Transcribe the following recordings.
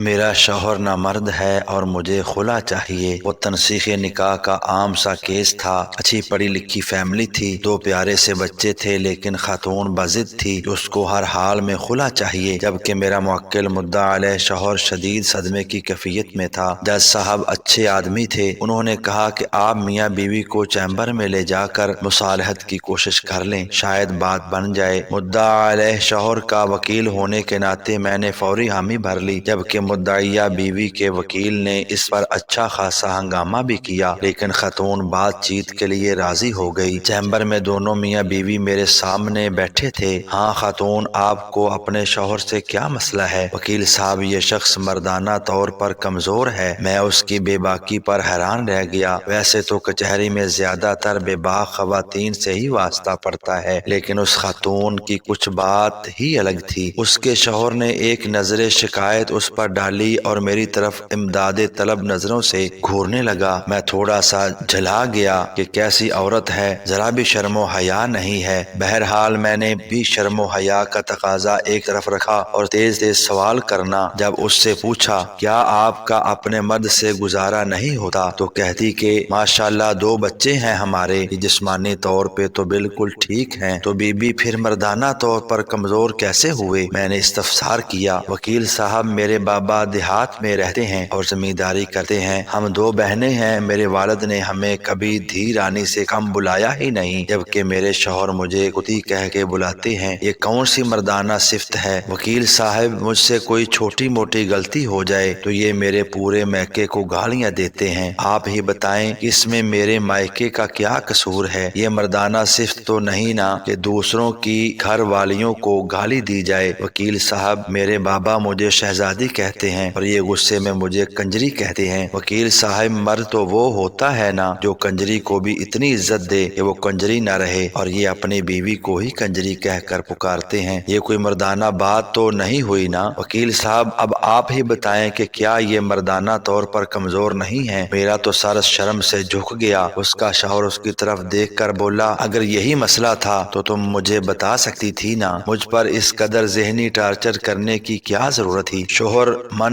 میرا شوہر نامرد ہے اور مجھے خلا چاہیے۔ وہ تنسیخ نکاح کا عام سا کیس تھا۔ اچھی پڑھی لکھی فیملی تھی، 2 پیارے سے بچے تھے، لیکن خاتون بضد تھی کہ اس کو ہر حال میں خلا چاہیے، جبکہ میرا موکل مدعا علیہ شوہر شدید صدمے کی کیفیت میں تھا۔ جج صاحب اچھے آدمی تھے، انہوں نے کہا کہ آپ میاں بیوی کو چیمبر میں لے جا کر مصالحت کی کوشش کر لیں، شاید بات بن جائے۔ مدعا علیہ شوہر کا وکیل ہونے کے ناطے میں نے فوری حامی بھر لی، جبکہ مدعیہ بیوی کے وکیل نے اس پر اچھا خاصا ہنگامہ بھی کیا، لیکن خاتون بات چیت کے لیے راضی ہو گئی۔ چیمبر میں دونوں میاں بیوی میرے سامنے بیٹھے تھے۔ ہاں خاتون، آپ کو اپنے شوہر سے کیا مسئلہ ہے؟ وکیل صاحب، یہ شخص مردانہ طور پر کمزور ہے۔ میں اس کی بے باکی پر حیران رہ گیا۔ ویسے تو کچہری میں زیادہ تر بے باک خواتین سے ہی واسطہ پڑتا ہے، لیکن اس خاتون کی کچھ بات ہی الگ تھی۔ اس کے شوہر نے ایک نظر شکایت اس پر ڈالی اور میری طرف امداد طلب نظروں سے گھورنے لگا۔ میں تھوڑا سا جھلا گیا کہ کیسی عورت ہے، ذرا بھی شرم و حیا نہیں ہے۔ بہرحال میں نے بھی شرم و حیا کا تقاضا ایک طرف رکھا اور تیز تیز سوال کرنا جب اس سے پوچھا، کیا آپ کا اپنے مرد سے گزارا نہیں ہوتا؟ تو کہتی کہ ماشاءاللہ 2 بچے ہیں ہمارے، یہ جسمانی طور پہ تو بالکل ٹھیک ہیں، تو بی بی پھر مردانہ طور پر کمزور کیسے ہوئے؟ میں نے استفسار کیا۔ وکیل صاحب، میرے بابا دیہات میں رہتے ہیں اور زمینداری کرتے ہیں، ہم 2 بہنیں ہیں، میرے والد نے ہمیں کبھی دھی رانی سے کم بلایا ہی نہیں، جبکہ میرے شوہر مجھے کتی کہہ کے بلاتے ہیں، یہ کون سی مردانہ صفت ہے؟ وکیل صاحب، مجھ سے کوئی چھوٹی موٹی غلطی ہو جائے تو یہ میرے پورے مائکے کو گالیاں دیتے ہیں، آپ ہی بتائیں کہ اس میں میرے مائکے کا کیا قصور ہے؟ یہ مردانہ صفت تو نہیں نا کہ دوسروں کی گھر والیوں کو گالی دی جائے؟ وکیل صاحب، میرے بابا مجھے شہزادی کہتے ہیں اور یہ غصے میں مجھے کنجری کہتے ہیں۔ وکیل صاحب، مرد تو وہ ہوتا ہے نا جو کنجری کو بھی اتنی عزت دے کہ وہ کنجری نہ رہے، اور یہ اپنی بیوی کو ہی کنجری کہہ کر پکارتے ہیں، یہ کوئی مردانہ بات تو نہیں ہوئی نا؟ وکیل صاحب، اب آپ ہی بتائیں کہ کیا یہ مردانہ طور پر کمزور نہیں ہے؟ میرا تو سر شرم سے جھک گیا۔ اس کا شوہر اس کی طرف دیکھ کر بولا، اگر یہی مسئلہ تھا تو تم مجھے بتا سکتی تھی نا، مجھ پر اس قدر ذہنی ٹارچر کرنے کی کیا ضرورت تھی؟ شوہر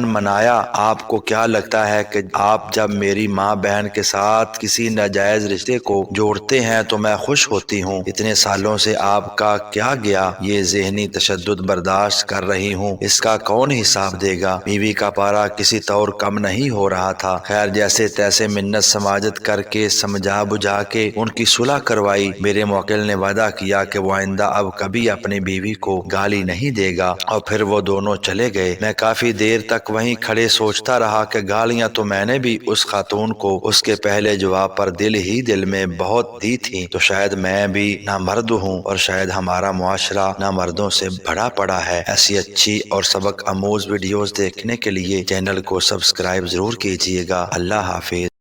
منایا، آپ کو کیا لگتا ہے کہ آپ جب میری ماں بہن کے ساتھ کسی ناجائز رشتے کو جوڑتے ہیں تو میں خوش ہوتی ہوں؟ اتنے سالوں سے آپ کا کیا گیا؟ یہ ذہنی تشدد برداشت کر رہی ہوں، اس کا کون حساب دے گا؟ بیوی کا پارا کسی طور کم نہیں ہو رہا تھا۔ خیر، جیسے تیسے منت سماجت کر کے سمجھا بجھا کے ان کی صلح کروائی۔ میرے موکل نے وعدہ کیا کہ وہ آئندہ اب کبھی اپنی بیوی کو گالی نہیں دے گا، اور پھر وہ دونوں چلے گئے۔ میں کافی دیر تک وہیں کھڑے سوچتا رہا کہ گالیاں تو میں نے بھی اس خاتون کو اس کے پہلے جواب پر دل ہی دل میں بہت دی تھی، تو شاید میں بھی نامرد ہوں اور شاید ہمارا معاشرہ نامردوں سے بھرا پڑا ہے۔ ایسی اچھی اور سبق آموز ویڈیوز دیکھنے کے لیے چینل کو سبسکرائب ضرور کیجیے گا۔ اللہ حافظ۔